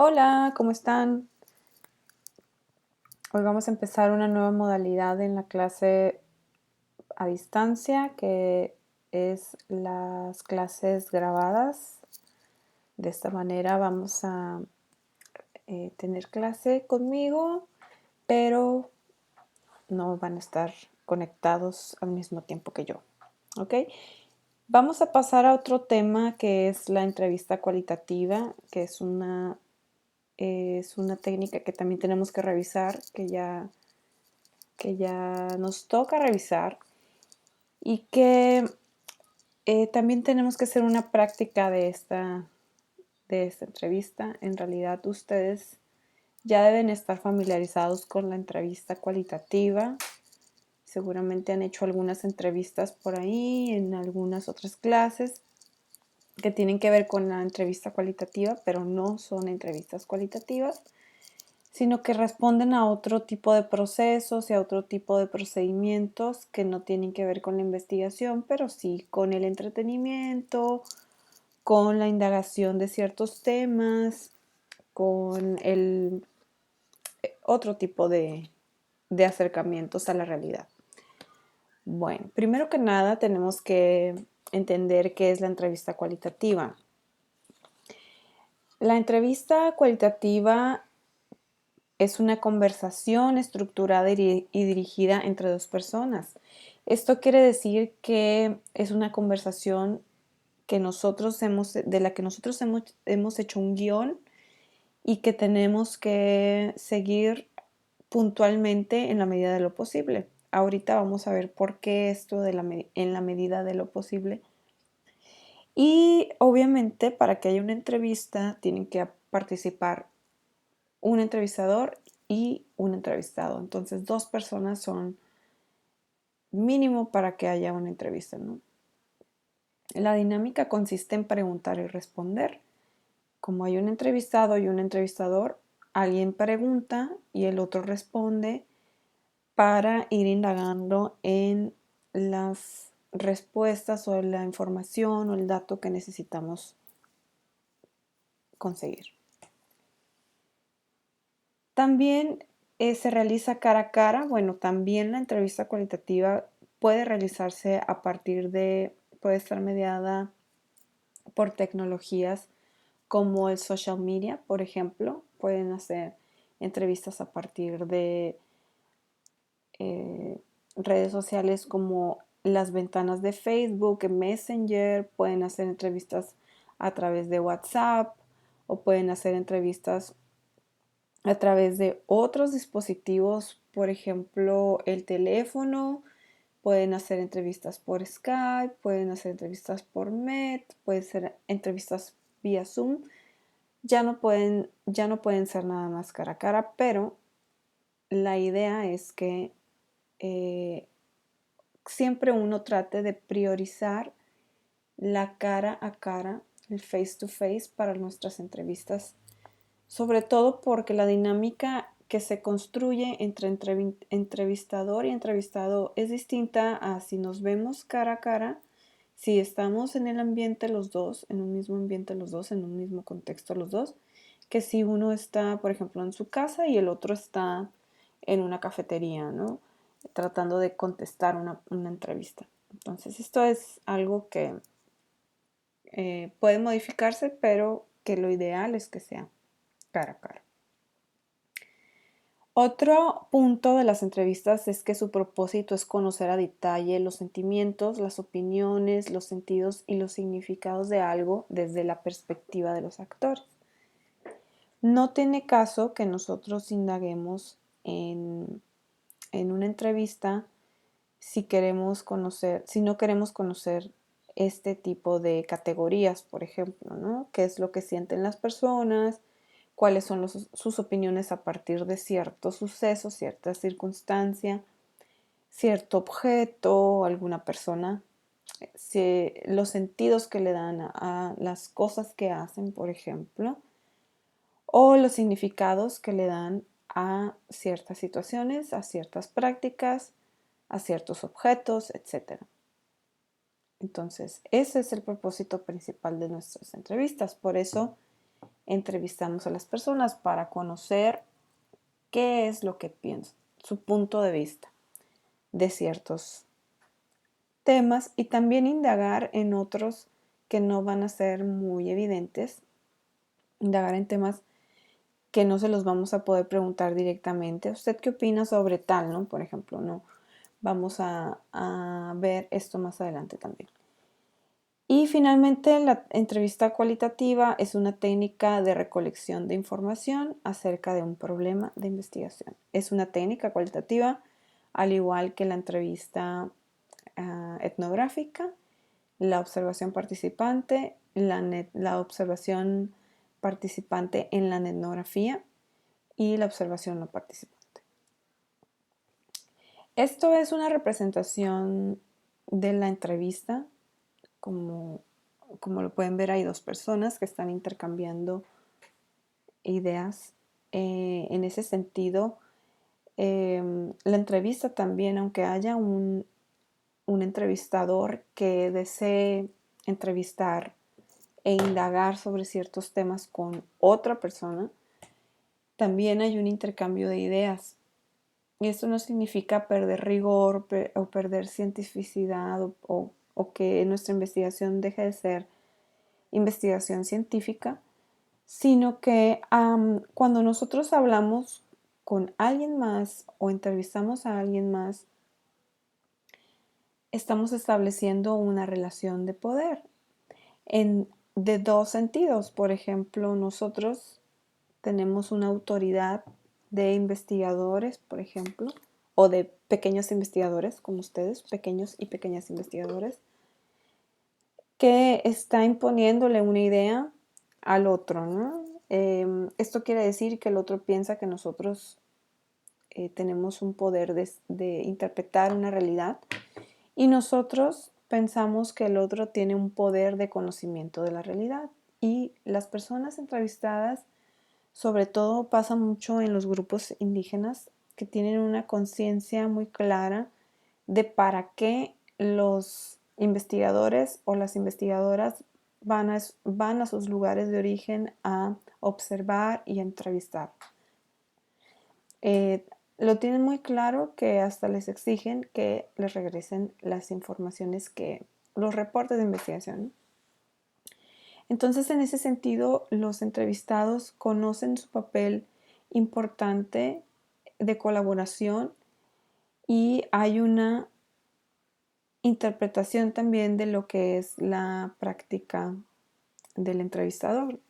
Hola, ¿cómo están? Hoy vamos a empezar una nueva modalidad en la clase a distancia, que es las clases grabadas. De esta manera vamos a tener clase conmigo, pero no van a estar conectados al mismo tiempo que yo. ¿Ok? Vamos a pasar a otro tema que es la entrevista cualitativa, que es una técnica que también tenemos que revisar, que ya nos toca revisar y que también tenemos que hacer una práctica de esta entrevista. En realidad ustedes ya deben estar familiarizados con la entrevista cualitativa. Seguramente han hecho algunas entrevistas por ahí en algunas otras clases que tienen que ver con la entrevista cualitativa, pero no son entrevistas cualitativas, sino que responden a otro tipo de procesos y a otro tipo de procedimientos que no tienen que ver con la investigación, pero sí con el entretenimiento, con la indagación de ciertos temas, con el otro tipo de acercamientos a la realidad. Bueno, primero que nada tenemos que entender qué es la entrevista cualitativa. La entrevista cualitativa es una conversación estructurada y dirigida entre dos personas. Esto quiere decir que es una conversación de la que nosotros hemos hecho un guión y que tenemos que seguir puntualmente en la medida de lo posible. Ahorita vamos a ver por qué esto en la medida de lo posible. Y obviamente para que haya una entrevista tienen que participar un entrevistador y un entrevistado. Entonces, dos personas son mínimo para que haya una entrevista, ¿no? La dinámica consiste en preguntar y responder. Como hay un entrevistado y un entrevistador, alguien pregunta y el otro responde para ir indagando en las respuestas o la información o el dato que necesitamos conseguir. También se realiza cara a cara. Bueno, también la entrevista cualitativa puede realizarse puede estar mediada por tecnologías como el social media, por ejemplo. Pueden hacer entrevistas a partir de redes sociales como las ventanas de Facebook, Messenger, pueden hacer entrevistas a través de WhatsApp o pueden hacer entrevistas a través de otros dispositivos, por ejemplo, el teléfono, pueden hacer entrevistas por Skype, pueden hacer entrevistas por Met, pueden ser entrevistas vía Zoom. Ya no pueden ser nada más cara a cara, pero la idea es que siempre uno trate de priorizar la cara a cara, el face to face para nuestras entrevistas, sobre todo porque la dinámica que se construye entre entrevistador y entrevistado es distinta a si nos vemos cara a cara, si estamos en el ambiente los dos, en un mismo ambiente los dos, en un mismo contexto los dos, que si uno está, por ejemplo, en su casa y el otro está en una cafetería, ¿no? Tratando de contestar una entrevista. Entonces, esto es algo que puede modificarse, pero que lo ideal es que sea cara a cara. Otro punto de las entrevistas es que su propósito es conocer a detalle los sentimientos, las opiniones, los sentidos y los significados de algo desde la perspectiva de los actores. No tiene caso que nosotros indaguemos en una entrevista si no queremos conocer este tipo de categorías, por ejemplo, ¿no? ¿Qué es lo que sienten las personas? ¿Cuáles son sus opiniones a partir de cierto suceso, cierta circunstancia, cierto objeto, alguna persona? Los sentidos que le dan a las cosas que hacen, por ejemplo, o los significados que le dan a ciertas situaciones, a ciertas prácticas, a ciertos objetos, etc. Entonces, ese es el propósito principal de nuestras entrevistas. Por eso entrevistamos a las personas para conocer qué es lo que piensan, su punto de vista de ciertos temas y también indagar en otros que no van a ser muy evidentes, indagar en temas que no se los vamos a poder preguntar directamente. ¿Usted qué opina sobre tal, no? Por ejemplo, no. Vamos a ver esto más adelante también. Y finalmente, la entrevista cualitativa es una técnica de recolección de información acerca de un problema de investigación. Es una técnica cualitativa, al igual que la entrevista etnográfica, la observación participante, la observación participante en la etnografía y la observación no participante. Esto es una representación de la entrevista. Como lo pueden ver, hay dos personas que están intercambiando ideas. En ese sentido, la entrevista también, aunque haya un entrevistador que desee entrevistar e indagar sobre ciertos temas con otra persona, también hay un intercambio de ideas. Y esto no significa perder rigor o perder cientificidad o que nuestra investigación deje de ser investigación científica, sino que cuando nosotros hablamos con alguien más o entrevistamos a alguien más, estamos estableciendo una relación de poder de dos sentidos. Por ejemplo, nosotros tenemos una autoridad de investigadores, por ejemplo, o de pequeños investigadores, como ustedes, pequeños y pequeñas investigadores, que está imponiéndole una idea al otro, ¿no? Esto quiere decir que el otro piensa que nosotros tenemos un poder de interpretar una realidad y nosotros pensamos que el otro tiene un poder de conocimiento de la realidad. Y las personas entrevistadas, sobre todo pasa mucho en los grupos indígenas, que tienen una conciencia muy clara de para qué los investigadores o las investigadoras van a sus lugares de origen a observar y a entrevistar. Lo tienen muy claro, que hasta les exigen que les regresen las informaciones, los reportes de investigación. Entonces, en ese sentido, los entrevistados conocen su papel importante de colaboración y hay una interpretación también de lo que es la práctica del entrevistador.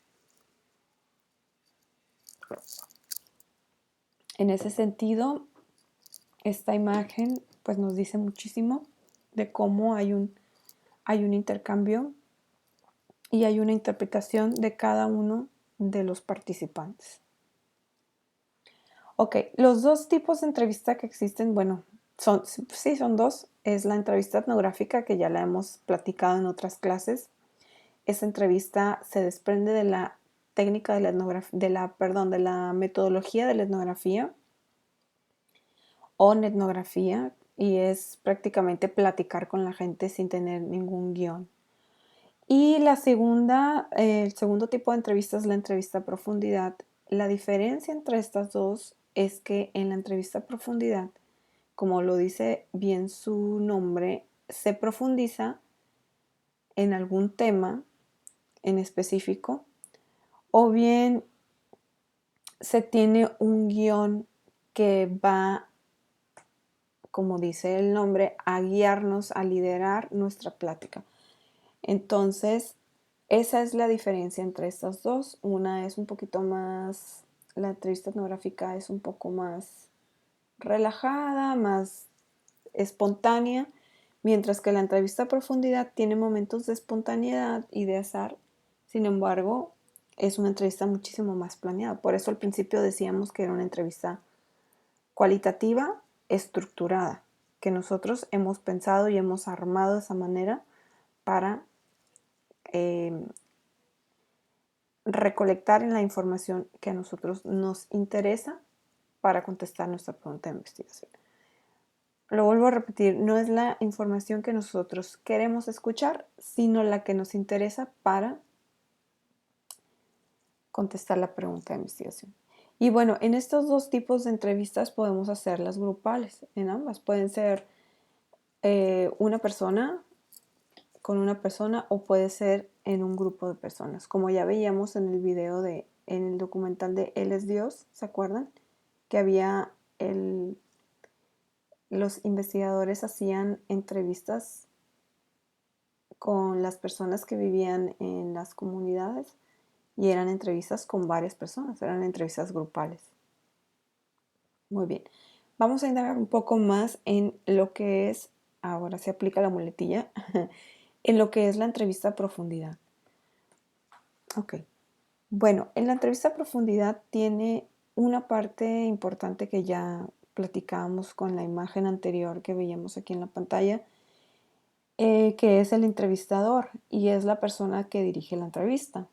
En ese sentido, esta imagen pues nos dice muchísimo de cómo hay un intercambio y hay una interpretación de cada uno de los participantes. Ok, los dos tipos de entrevista que existen, bueno, son dos. Es la entrevista etnográfica, que ya la hemos platicado en otras clases. Esa entrevista se desprende de la técnica de la metodología de la etnografía o etnografía, y es prácticamente platicar con la gente sin tener ningún guión. Y el segundo tipo de entrevista es la entrevista a profundidad. La diferencia entre estas dos es que en la entrevista a profundidad, como lo dice bien su nombre, se profundiza en algún tema en específico, o bien se tiene un guión que va, como dice el nombre, a guiarnos, a liderar nuestra plática. Entonces, esa es la diferencia entre estas dos. Una es un poquito más, la entrevista etnográfica es un poco más relajada, más espontánea, mientras que la entrevista a profundidad tiene momentos de espontaneidad y de azar. Sin embargo, es una entrevista muchísimo más planeada. Por eso al principio decíamos que era una entrevista cualitativa, estructurada, que nosotros hemos pensado y hemos armado de esa manera para recolectar la información que a nosotros nos interesa para contestar nuestra pregunta de investigación. Lo vuelvo a repetir, no es la información que nosotros queremos escuchar, sino la que nos interesa para contestar la pregunta de investigación. Y bueno, en estos dos tipos de entrevistas podemos hacerlas grupales, en ambas. Pueden ser una persona con una persona o puede ser en un grupo de personas. Como ya veíamos en el video en el documental de Él es Dios, ¿se acuerdan? Que había los investigadores hacían entrevistas con las personas que vivían en las comunidades y eran entrevistas con varias personas, eran entrevistas grupales. Muy bien, vamos a indagar un poco más en lo que es, ahora se aplica la muletilla, en lo que es la entrevista a profundidad. Ok, bueno, en la entrevista a profundidad tiene una parte importante que ya platicábamos con la imagen anterior que veíamos aquí en la pantalla, que es el entrevistador y es la persona que dirige la entrevista.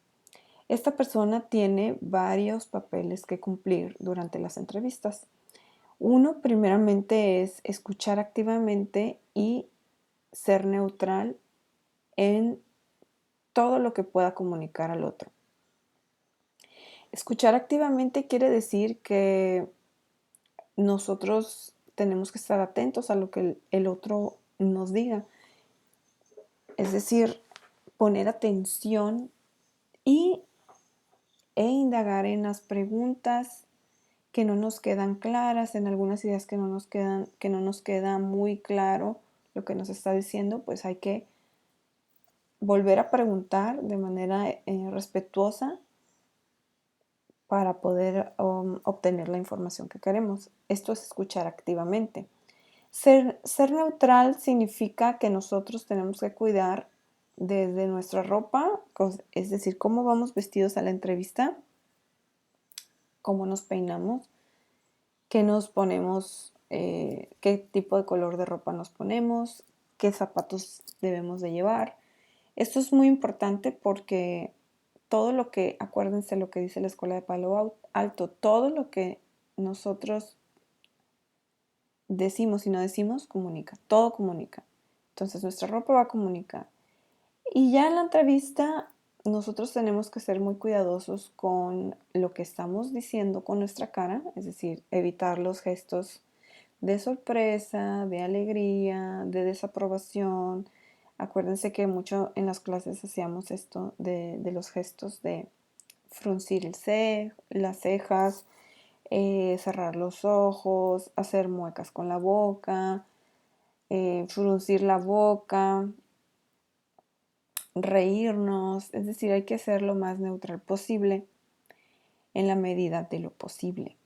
Esta persona tiene varios papeles que cumplir durante las entrevistas. Uno, primeramente, es escuchar activamente y ser neutral en todo lo que pueda comunicar al otro. Escuchar activamente quiere decir que nosotros tenemos que estar atentos a lo que el otro nos diga. Es decir, poner atención e indagar en las preguntas que no nos quedan claras, en algunas ideas que no nos queda muy claro lo que nos está diciendo, pues hay que volver a preguntar de manera respetuosa para poder obtener la información que queremos. Esto es escuchar activamente. Ser neutral significa que nosotros tenemos que cuidar desde nuestra ropa, es decir, cómo vamos vestidos a la entrevista, cómo nos peinamos, qué nos ponemos, qué tipo de color de ropa nos ponemos, qué zapatos debemos de llevar. Esto es muy importante porque todo lo que, acuérdense lo que dice la Escuela de Palo Alto, todo lo que nosotros decimos y no decimos comunica, todo comunica. Entonces nuestra ropa va a comunicar. Y ya en la entrevista nosotros tenemos que ser muy cuidadosos con lo que estamos diciendo con nuestra cara, es decir, evitar los gestos de sorpresa, de alegría, de desaprobación. Acuérdense que mucho en las clases hacíamos esto de los gestos de fruncir las cejas, cerrar los ojos, hacer muecas con la boca, fruncir la boca, reírnos, es decir, hay que ser lo más neutral posible en la medida de lo posible.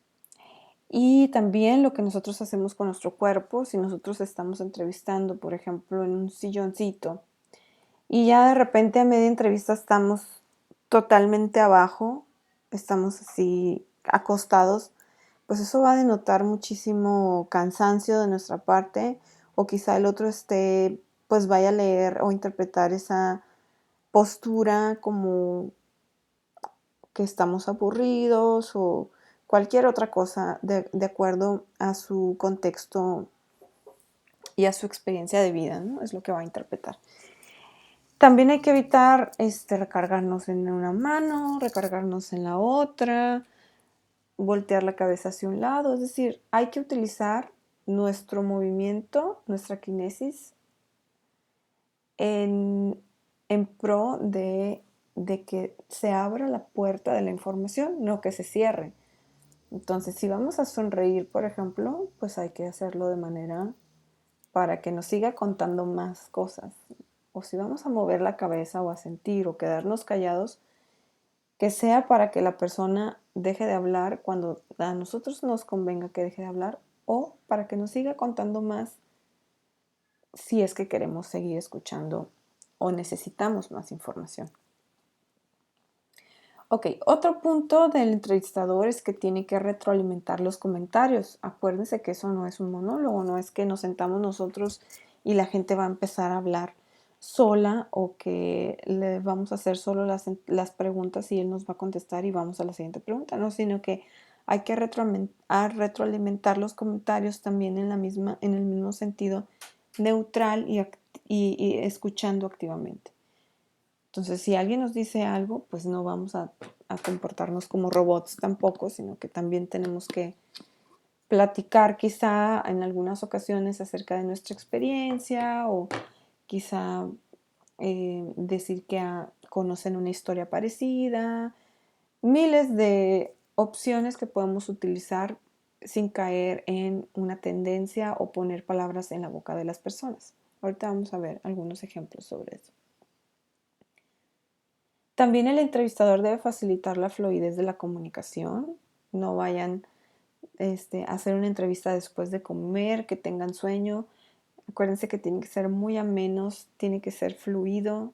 Y también lo que nosotros hacemos con nuestro cuerpo, si nosotros estamos entrevistando, por ejemplo, en un silloncito, y ya de repente a media entrevista estamos totalmente abajo, estamos así acostados, pues eso va a denotar muchísimo cansancio de nuestra parte, o quizá el otro pues vaya a leer o interpretar esa postura como que estamos aburridos o cualquier otra cosa de acuerdo a su contexto y a su experiencia de vida, ¿no? Es lo que va a interpretar. También hay que evitar recargarnos en una mano, recargarnos en la otra, voltear la cabeza hacia un lado, es decir, hay que utilizar nuestro movimiento, nuestra kinesis en pro de que se abra la puerta de la información, no que se cierre. Entonces, si vamos a sonreír, por ejemplo, pues hay que hacerlo de manera para que nos siga contando más cosas. O si vamos a mover la cabeza o a sentir o quedarnos callados, que sea para que la persona deje de hablar cuando a nosotros nos convenga que deje de hablar o para que nos siga contando más si es que queremos seguir escuchando o necesitamos más información. Ok, otro punto del entrevistador es que tiene que retroalimentar los comentarios. Acuérdense que eso no es un monólogo, no es que nos sentamos nosotros y la gente va a empezar a hablar sola o que le vamos a hacer solo las preguntas y él nos va a contestar y vamos a la siguiente pregunta, no, sino que hay que retroalimentar los comentarios también en el mismo sentido neutral y escuchando activamente. Entonces, si alguien nos dice algo, pues no vamos a a comportarnos como robots tampoco, sino que también tenemos que platicar quizá en algunas ocasiones acerca de nuestra experiencia o quizá decir que conocen una historia parecida, miles de opciones que podemos utilizar sin caer en una tendencia o poner palabras en la boca de las personas. Ahorita vamos a ver algunos ejemplos sobre eso. También el entrevistador debe facilitar la fluidez de la comunicación. No vayan a hacer una entrevista después de comer, que tengan sueño. Acuérdense que tiene que ser muy amenos, tiene que ser fluido.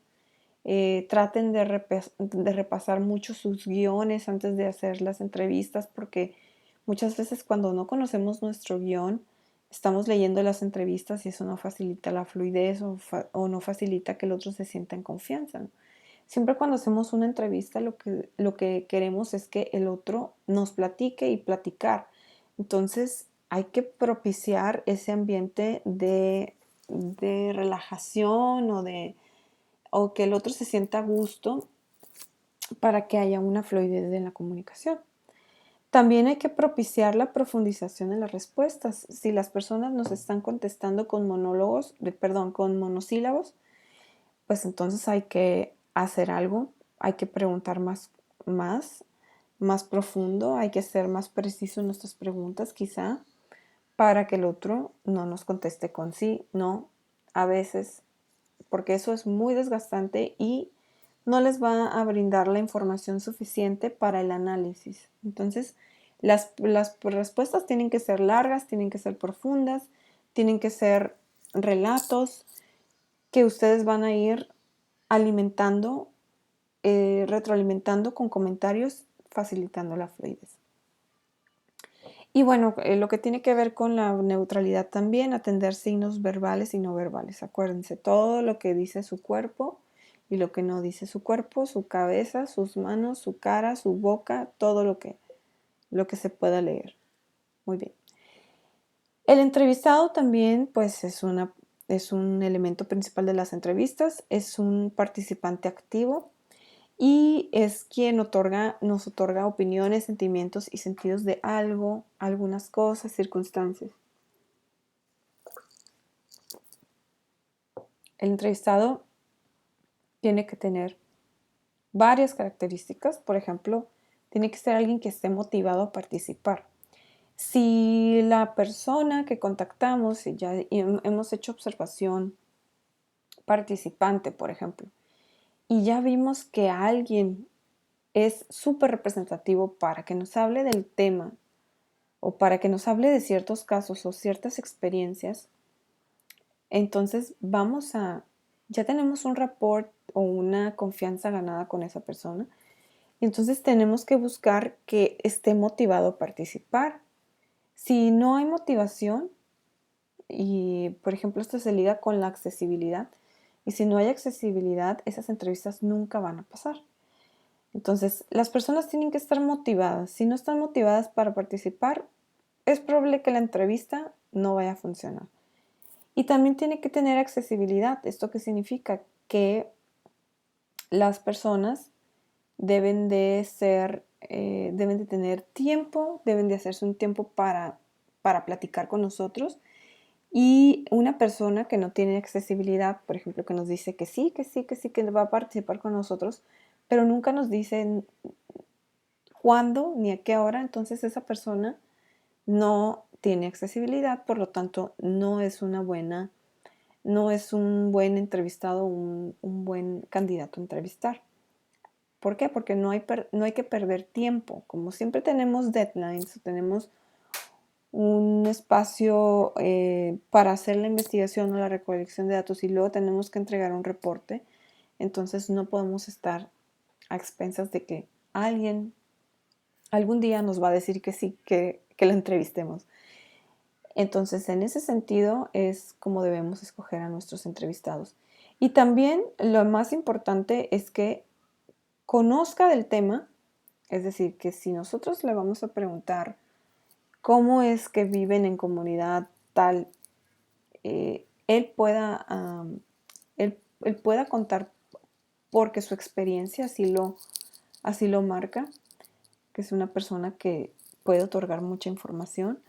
Traten de repasar mucho sus guiones antes de hacer las entrevistas, porque muchas veces cuando no conocemos nuestro guión, estamos leyendo las entrevistas y eso no facilita la fluidez o no facilita que el otro se sienta en confianza, ¿no? Siempre cuando hacemos una entrevista lo que queremos es que el otro nos platique y platicar. Entonces hay que propiciar ese ambiente de relajación o que el otro se sienta a gusto para que haya una fluidez en la comunicación. También hay que propiciar la profundización en las respuestas. Si las personas nos están contestando con con monosílabos, pues entonces hay que hacer algo, hay que preguntar más profundo, hay que ser más preciso en nuestras preguntas quizá para que el otro no nos conteste con sí, no, a veces, porque eso es muy desgastante y no les va a brindar la información suficiente para el análisis. Entonces, las respuestas tienen que ser largas, tienen que ser profundas, tienen que ser relatos que ustedes van a ir alimentando, retroalimentando con comentarios, facilitando la fluidez. Y bueno, lo que tiene que ver con la neutralidad también, atender signos verbales y no verbales. Acuérdense, todo lo que dice su cuerpo y lo que no dice su cuerpo, su cabeza, sus manos, su cara, su boca, todo lo que se pueda leer. Muy bien. El entrevistado también, pues, es un elemento principal de las entrevistas, es un participante activo y es quien nos otorga opiniones, sentimientos y sentidos de algo, algunas cosas, circunstancias. El entrevistado tiene que tener varias características, por ejemplo, tiene que ser alguien que esté motivado a participar. Si la persona que contactamos, si ya hemos hecho observación participante, por ejemplo, y ya vimos que alguien es súper representativo para que nos hable del tema o para que nos hable de ciertos casos o ciertas experiencias, entonces ya tenemos un rapport o una confianza ganada con esa persona. Entonces tenemos que buscar que esté motivado a participar. Si no hay motivación, y por ejemplo esto se liga con la accesibilidad, y si no hay accesibilidad, esas entrevistas nunca van a pasar. Entonces, las personas tienen que estar motivadas. Si no están motivadas para participar, es probable que la entrevista no vaya a funcionar. Y también tiene que tener accesibilidad. ¿Esto qué significa? Que las personas deben deben de tener tiempo, deben de hacerse un tiempo para platicar con nosotros. Y una persona que no tiene accesibilidad, por ejemplo, que nos dice que sí, que sí, que sí, que va a participar con nosotros, pero nunca nos dice cuándo ni a qué hora, entonces esa persona no tiene accesibilidad, por lo tanto no es no es un buen entrevistado, un buen candidato a entrevistar. ¿Por qué? Porque no hay que perder tiempo. Como siempre tenemos deadlines, tenemos un espacio para hacer la investigación o la recolección de datos y luego tenemos que entregar un reporte, entonces no podemos estar a expensas de que alguien algún día nos va a decir que sí, que la entrevistemos. Entonces, en ese sentido es como debemos escoger a nuestros entrevistados. Y también lo más importante es que conozca del tema, es decir, que si nosotros le vamos a preguntar cómo es que viven en comunidad tal, él pueda contar porque su experiencia así lo marca, que es una persona que puede otorgar mucha información,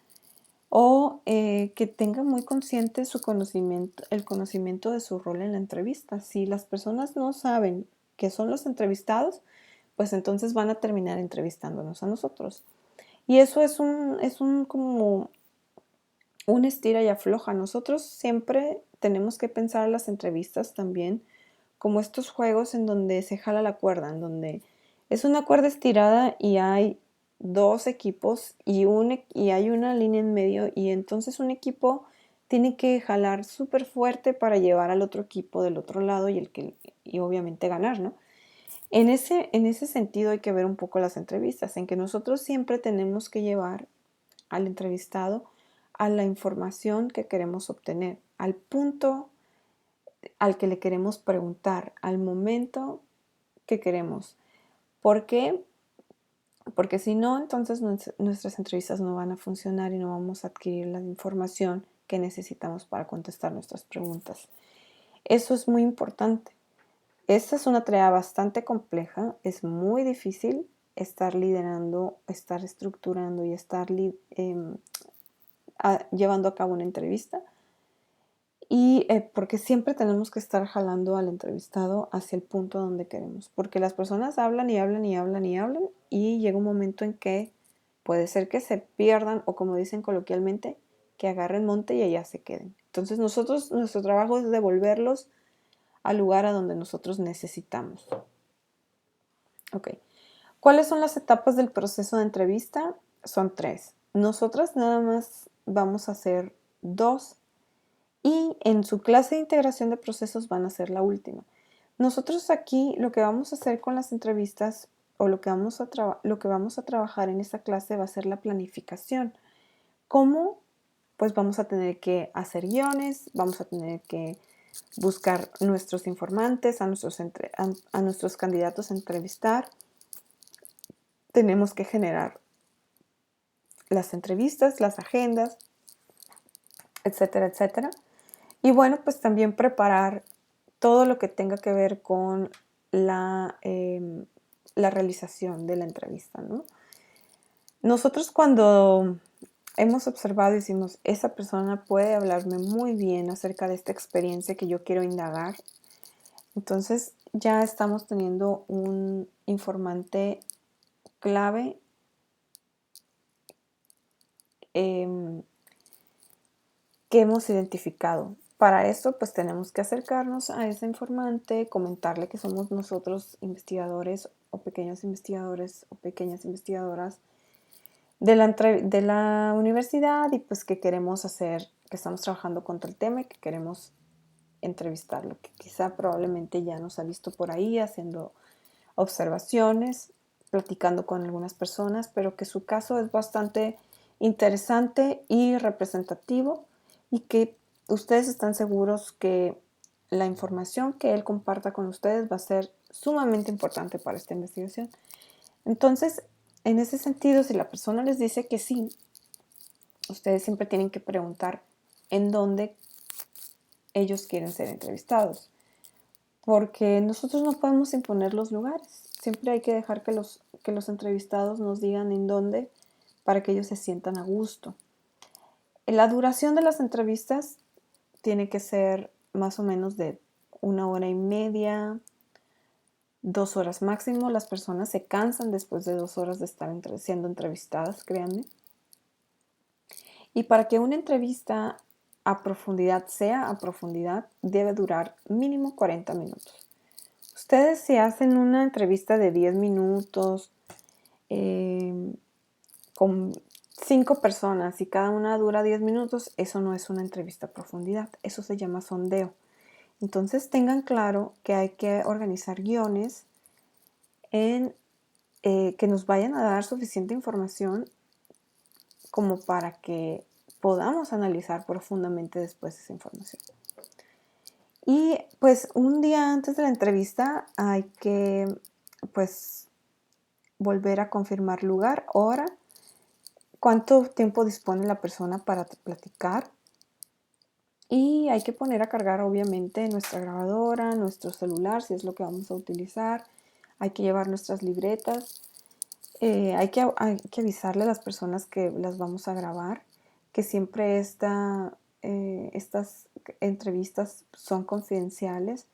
o que tenga muy consciente su conocimiento, el conocimiento de su rol en la entrevista. Si las personas no saben que son los entrevistados, pues entonces van a terminar entrevistándonos a nosotros. Y eso es un como un estira y afloja. Nosotros siempre tenemos que pensar las entrevistas también como estos juegos en donde se jala la cuerda, en donde es una cuerda estirada y hay dos equipos y hay una línea en medio, y entonces un equipo tiene que jalar súper fuerte para llevar al otro equipo del otro lado y obviamente ganar, ¿no? En ese sentido hay que ver un poco las entrevistas, en que nosotros siempre tenemos que llevar al entrevistado a la información que queremos obtener, al punto al que le queremos preguntar, al momento que queremos. ¿Por qué? Porque si no, entonces nuestras entrevistas no van a funcionar y no vamos a adquirir la información que necesitamos para contestar nuestras preguntas. Eso es muy importante. Esta es una tarea bastante compleja, es muy difícil estar liderando, estar estructurando y estar llevando a cabo una entrevista. Y porque siempre tenemos que estar jalando al entrevistado hacia el punto donde queremos, porque las personas hablan y hablan y hablan y hablan y llega un momento en que puede ser que se pierdan o, como dicen coloquialmente, que agarren monte y allá se queden. Entonces nuestro trabajo es devolverlos al lugar a donde nosotros necesitamos. Ok. ¿Cuáles son las etapas del proceso de entrevista? Son 3. Nosotras nada más vamos a hacer 2 y en su clase de integración de procesos van a ser la última. Nosotros aquí lo que vamos a hacer con las entrevistas o lo que vamos a trabajar en esta clase va a ser la planificación. ¿Cómo? Pues vamos a tener que hacer guiones, vamos a tener que buscar nuestros informantes, a nuestros candidatos a entrevistar. Tenemos que generar las entrevistas, las agendas, etcétera, etcétera. Y bueno, pues también preparar todo lo que tenga que ver con la realización de la entrevista, ¿no? Nosotros cuando hemos observado y decimos, esa persona puede hablarme muy bien acerca de esta experiencia que yo quiero indagar, entonces ya estamos teniendo un informante clave que hemos identificado. Para eso, pues tenemos que acercarnos a ese informante, comentarle que somos nosotros investigadores o pequeños investigadores o pequeñas investigadoras de la universidad, y pues que queremos hacer, que estamos trabajando contra el tema y que queremos entrevistarlo, que quizá probablemente ya nos ha visto por ahí haciendo observaciones, platicando con algunas personas, pero que su caso es bastante interesante y representativo, y que ustedes están seguros que la información que él comparta con ustedes va a ser sumamente importante para esta investigación. Entonces, en ese sentido, si la persona les dice que sí, ustedes siempre tienen que preguntar en dónde ellos quieren ser entrevistados, porque nosotros no podemos imponer los lugares. Siempre hay que dejar que los entrevistados nos digan en dónde, para que ellos se sientan a gusto. La duración de las entrevistas tiene que ser más o menos de 1 hora y media, 2 horas máximo. Las personas se cansan después de 2 horas de estar siendo entrevistadas, créanme. Y para que una entrevista sea a profundidad, debe durar mínimo 40 minutos. Ustedes, si hacen una entrevista de 10 minutos con 5 personas y cada una dura 10 minutos, eso no es una entrevista a profundidad, eso se llama sondeo. Entonces tengan claro que hay que organizar guiones que nos vayan a dar suficiente información como para que podamos analizar profundamente después esa información. Y pues un día antes de la entrevista hay que pues volver a confirmar lugar, hora, cuánto tiempo dispone la persona para platicar, y hay que poner a cargar obviamente nuestra grabadora, nuestro celular si es lo que vamos a utilizar. hay que llevar nuestras libretas, hay que avisarle a las personas que las vamos a grabar, que siempre estas entrevistas son confidenciales,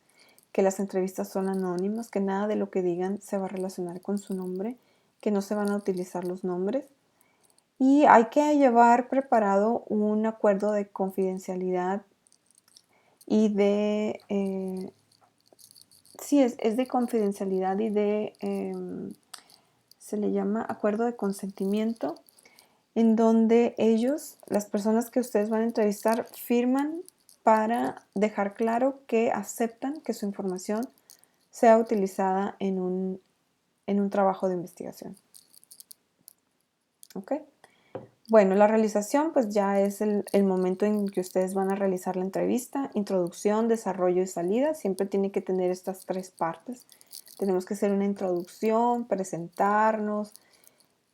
que las entrevistas son anónimas, que nada de lo que digan se va a relacionar con su nombre, que no se van a utilizar los nombres. Y hay que llevar preparado un acuerdo de confidencialidad y sí, es de confidencialidad y se le llama acuerdo de consentimiento, en donde ellos, las personas que ustedes van a entrevistar, firman para dejar claro que aceptan que su información sea utilizada en un trabajo de investigación. ¿Ok? Bueno, la realización pues ya es el momento en que ustedes van a realizar la entrevista: introducción, desarrollo y salida. Siempre tiene que tener estas tres partes. Tenemos que hacer una introducción, presentarnos,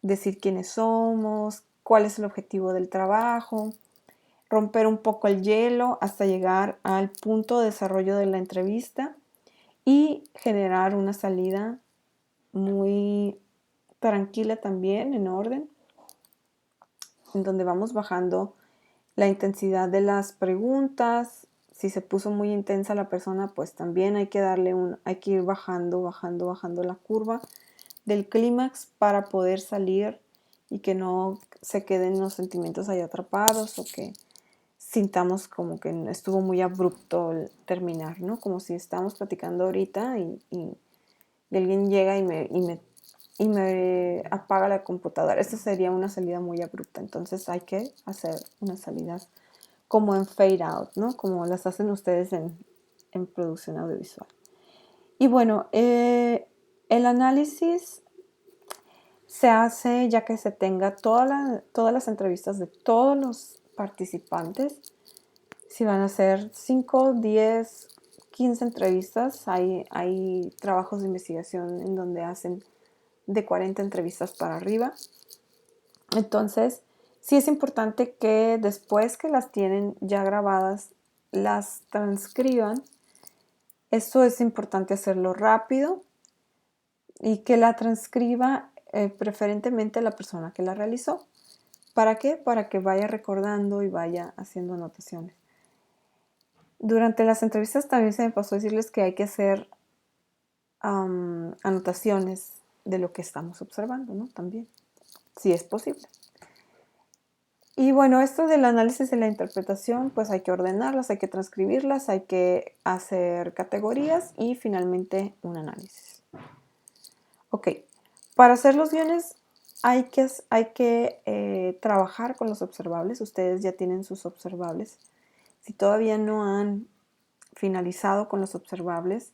decir quiénes somos, cuál es el objetivo del trabajo, romper un poco el hielo hasta llegar al punto de desarrollo de la entrevista y generar una salida muy tranquila también, en orden, en donde vamos bajando la intensidad de las preguntas. Si se puso muy intensa la persona, pues también hay que ir bajando la curva del clímax para poder salir y que no se queden los sentimientos ahí atrapados, o que sintamos como que estuvo muy abrupto el terminar, ¿no? Como si estamos platicando ahorita y alguien llega y me apaga la computadora. Esta sería una salida muy abrupta. Entonces hay que hacer unas salidas como en fade out, ¿no? Como las hacen ustedes en producción audiovisual. Y bueno, el análisis se hace ya que se tenga todas las entrevistas de todos los participantes. Si van a ser 5, 10, 15 entrevistas, hay trabajos de investigación en donde hacen de 40 entrevistas para arriba. Entonces, sí es importante que después que las tienen ya grabadas, las transcriban. Esto es importante hacerlo rápido y que la transcriba preferentemente la persona que la realizó. ¿Para qué? Para que vaya recordando y vaya haciendo anotaciones. Durante las entrevistas también se me pasó decirles que hay que hacer anotaciones de lo que estamos observando, ¿no? También, si es posible. Y bueno, esto del análisis y la interpretación, pues hay que ordenarlas, hay que transcribirlas, hay que hacer categorías y finalmente un análisis. Ok, para hacer los guiones hay que trabajar con los observables. Ustedes ya tienen sus observables. Si todavía no han finalizado con los observables,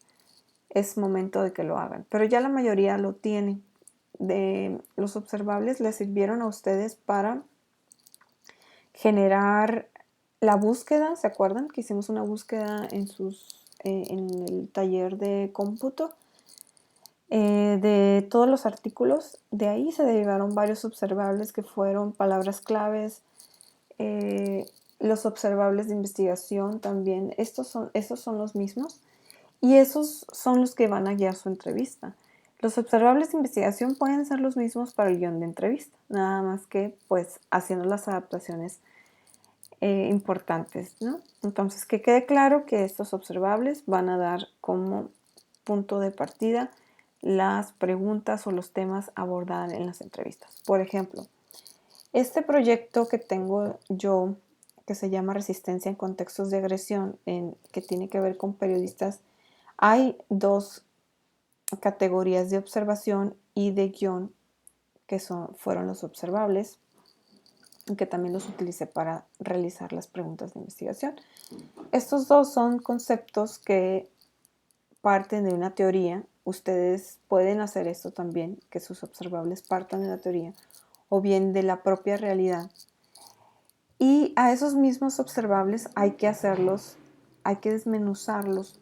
es momento de que lo hagan. Pero ya la mayoría lo tiene. Los observables les sirvieron a ustedes para generar la búsqueda. ¿Se acuerdan que hicimos una búsqueda en el taller de cómputo? De todos los artículos, de ahí se derivaron varios observables que fueron palabras claves, los observables de investigación también. Esos son los mismos y esos son los que van a guiar su entrevista. Los observables de investigación pueden ser los mismos para el guión de entrevista, nada más que pues haciendo las adaptaciones importantes, ¿no? Entonces, que quede claro que estos observables van a dar como punto de partida las preguntas o los temas a abordar en las entrevistas. Por ejemplo, este proyecto que tengo yo, que se llama Resistencia en contextos de agresión, que tiene que ver con periodistas, hay dos categorías de observación y de guión que fueron los observables, que también los utilicé para realizar las preguntas de investigación. Estos dos son conceptos que parten de una teoría. Ustedes pueden hacer esto también, que sus observables partan de la teoría o bien de la propia realidad. Y a esos mismos observables hay que desmenuzarlos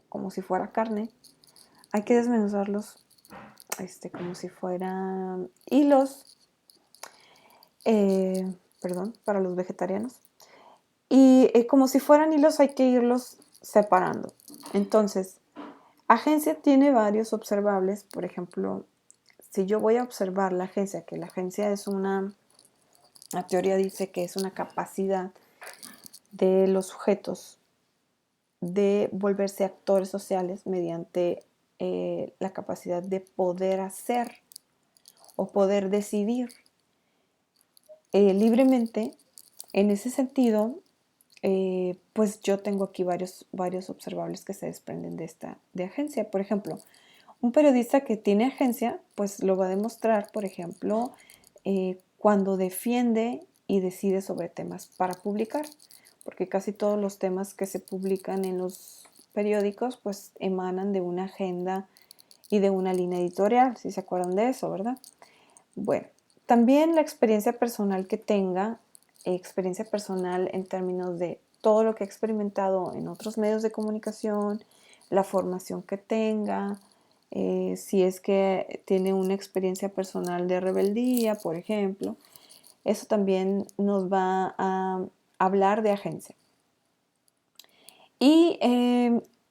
como si fuera carne. Hay que desmenuzarlos como si fueran hilos, para los vegetarianos. Y como si fueran hilos hay que irlos separando. Entonces, Agencia tiene varios observables. Por ejemplo, si yo voy a observar la agencia, que la agencia es la teoría dice que es una capacidad de los sujetos de volverse actores sociales mediante la capacidad de poder hacer o poder decidir libremente. En ese sentido, pues yo tengo aquí varios observables que se desprenden de agencia. Por ejemplo, un periodista que tiene agencia, pues lo va a demostrar, por ejemplo, cuando defiende y decide sobre temas para publicar, porque casi todos los temas que se publican en los periódicos, pues emanan de una agenda y de una línea editorial, si se acuerdan de eso, ¿verdad? Bueno, también la experiencia personal que tenga, experiencia personal en términos de todo lo que ha experimentado en otros medios de comunicación, la formación que tenga, si es que tiene una experiencia personal de rebeldía, por ejemplo, eso también nos va a hablar de agencia. Y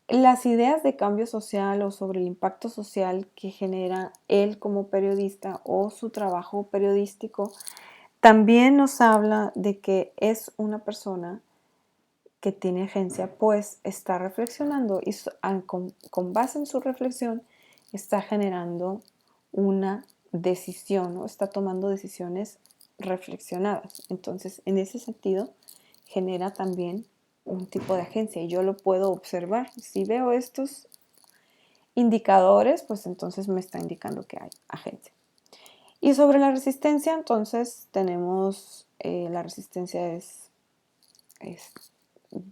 las ideas de cambio social o sobre el impacto social que genera él como periodista o su trabajo periodístico, también nos habla de que es una persona que tiene agencia, pues está reflexionando y con base en su reflexión está generando una decisión, ¿no? Está tomando decisiones reflexionadas. Entonces, en ese sentido, genera también un tipo de agencia y yo lo puedo observar. Si veo estos indicadores, pues entonces me está indicando que hay agencia. Y sobre la resistencia, entonces tenemos, la resistencia es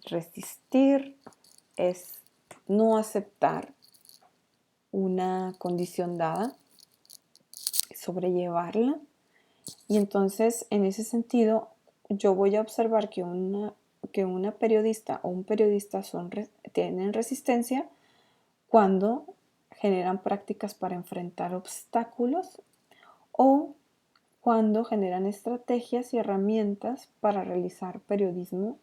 resistir, es no aceptar una condición dada, sobrellevarla. Y entonces, en ese sentido, yo voy a observar que una periodista o un periodista tienen resistencia cuando generan prácticas para enfrentar obstáculos o cuando generan estrategias y herramientas para realizar periodismo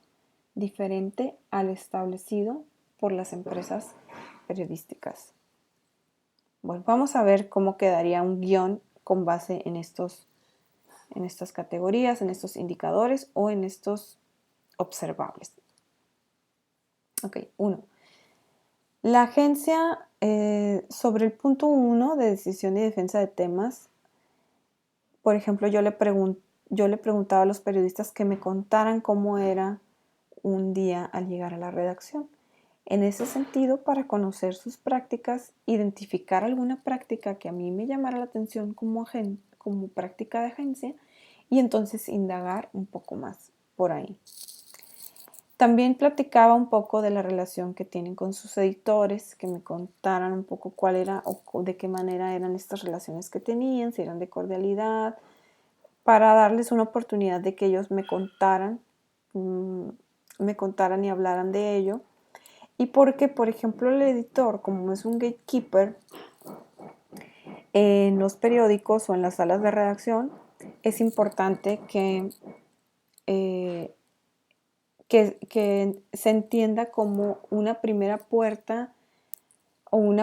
diferente al establecido por las empresas periodísticas. Bueno, vamos a ver cómo quedaría un guión con base en estas categorías, en estos indicadores o en estos observables. Ok, 1. La agencia, sobre el punto 1 de decisión y defensa de temas, por ejemplo, yo le preguntaba a los periodistas que me contaran cómo era un día al llegar a la redacción. En ese sentido, para conocer sus prácticas, identificar alguna práctica que a mí me llamara la atención como práctica de agencia y entonces indagar un poco más por ahí. También platicaba un poco de la relación que tienen con sus editores, que me contaran un poco cuál era o de qué manera eran estas relaciones que tenían, si eran de cordialidad, para darles una oportunidad de que ellos me contaran y hablaran de ello. Y porque, por ejemplo, el editor, como es un gatekeeper en los periódicos o en las salas de redacción, es importante eh, que se entienda como una primera puerta o un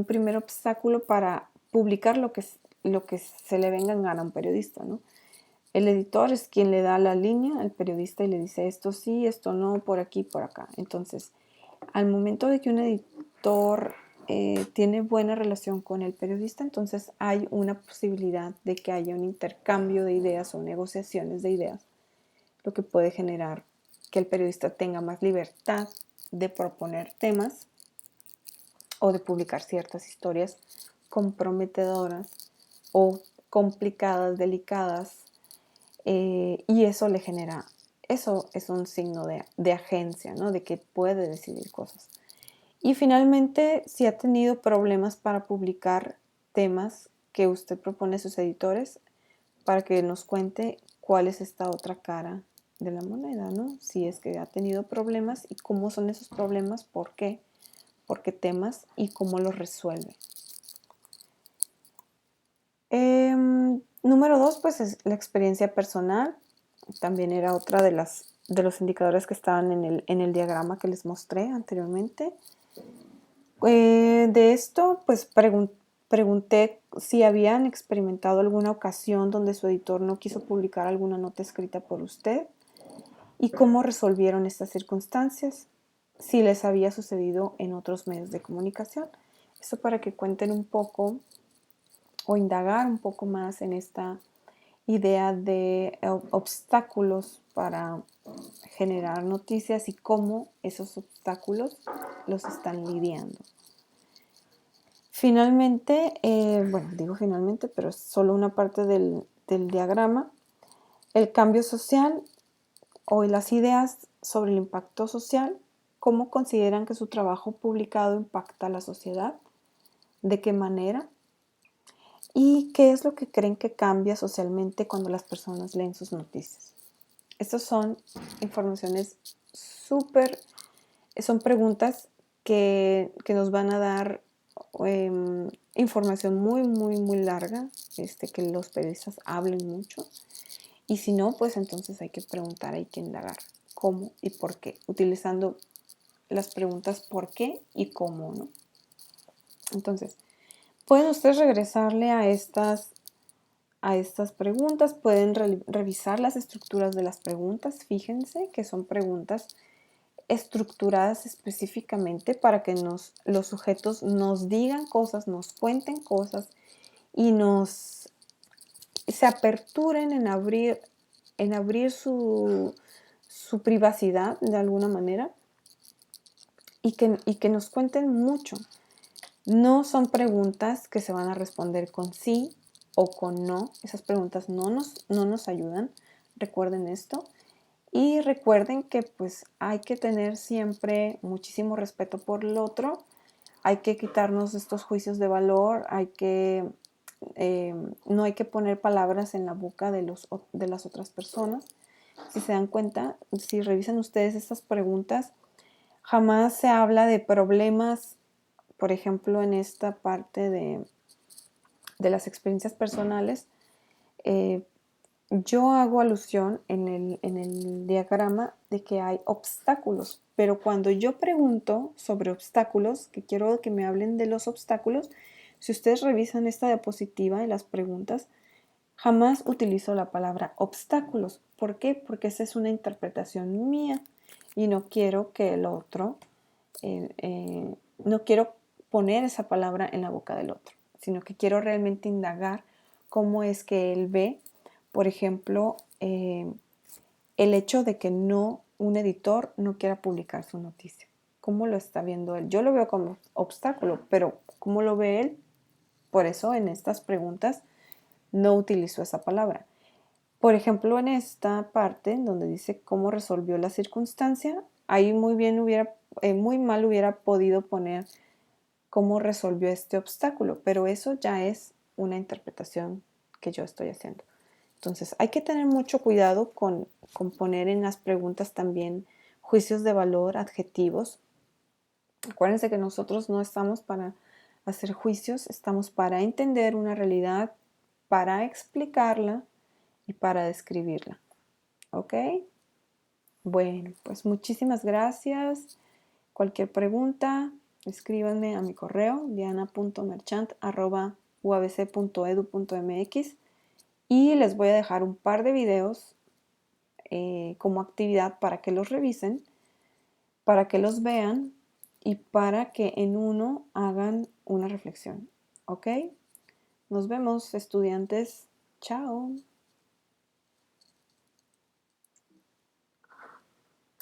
primer obstáculo para publicar lo que se le venga en gana a un periodista, ¿no? El editor es quien le da la línea al periodista y le dice esto sí, esto no, por aquí, por acá. Entonces, al momento de que un editor tiene buena relación con el periodista, entonces hay una posibilidad de que haya un intercambio de ideas o negociaciones de ideas, lo que puede generar que el periodista tenga más libertad de proponer temas o de publicar ciertas historias comprometedoras o complicadas, delicadas, y eso es un signo de agencia, ¿no? De que puede decidir cosas. Y finalmente, si ha tenido problemas para publicar temas que usted propone a sus editores, para que nos cuente cuál es esta otra cara de la moneda, ¿no? Si es que ha tenido problemas y cómo son esos problemas, por qué temas y cómo los resuelve. Número 2, pues es la experiencia personal. También era otra de los indicadores que estaban en el diagrama que les mostré anteriormente. De esto, pues pregunté si habían experimentado alguna ocasión donde su editor no quiso publicar alguna nota escrita por usted y cómo resolvieron estas circunstancias, si les había sucedido en otros medios de comunicación. Eso para que cuenten un poco o indagar un poco más en esta idea de obstáculos para generar noticias y cómo esos obstáculos los están lidiando. Finalmente, bueno, digo finalmente, pero es solo una parte del diagrama, el cambio social o las ideas sobre el impacto social, cómo consideran que su trabajo publicado impacta a la sociedad, de qué manera y qué es lo que creen que cambia socialmente cuando las personas leen sus noticias. Estas son informaciones súper, son preguntas que nos van a dar información muy larga, que los periodistas hablen mucho. Y si no, pues entonces hay que preguntar, hay que indagar cómo y por qué, utilizando las preguntas por qué y cómo, ¿no? Entonces, pueden ustedes regresarle a estas preguntas, pueden revisar las estructuras de las preguntas. Fíjense que son preguntas estructuradas específicamente para que los sujetos nos digan cosas, nos cuenten cosas y se aperturen en abrir su privacidad de alguna manera y que nos cuenten mucho. No son preguntas que se van a responder con sí o con no. Esas preguntas no nos ayudan. Recuerden esto. Y recuerden que pues hay que tener siempre muchísimo respeto por el otro. Hay que quitarnos estos juicios de valor. No hay que poner palabras en la boca de las otras personas. Si se dan cuenta, si revisan ustedes estas preguntas, jamás se habla de problemas. Por ejemplo, en esta parte de las experiencias personales, yo hago alusión en el diagrama de que hay obstáculos, pero cuando yo pregunto sobre obstáculos, que quiero que me hablen de los obstáculos, si ustedes revisan esta diapositiva de las preguntas, jamás utilizo la palabra obstáculos. ¿Por qué? Porque esa es una interpretación mía y no quiero que el otro, no quiero poner esa palabra en la boca del otro, sino que quiero realmente indagar cómo es que él ve, por ejemplo, el hecho de que un editor no quiera publicar su noticia. ¿Cómo lo está viendo él? Yo lo veo como obstáculo, pero ¿cómo lo ve él? Por eso en estas preguntas no utilizo esa palabra. Por ejemplo, en esta parte en donde dice cómo resolvió la circunstancia, ahí muy mal hubiera podido poner cómo resolvió este obstáculo, pero eso ya es una interpretación que yo estoy haciendo. Entonces, hay que tener mucho cuidado con poner en las preguntas también juicios de valor, adjetivos. Acuérdense que nosotros no estamos para hacer juicios, estamos para entender una realidad, para explicarla y para describirla. ¿Ok? Bueno, pues muchísimas gracias. Cualquier pregunta, escríbanme a mi correo diana.merchant@uabc.edu.mx y les voy a dejar un par de videos como actividad para que los revisen, para que los vean y para que en uno hagan una reflexión. ¿Ok? Nos vemos, estudiantes. Chao.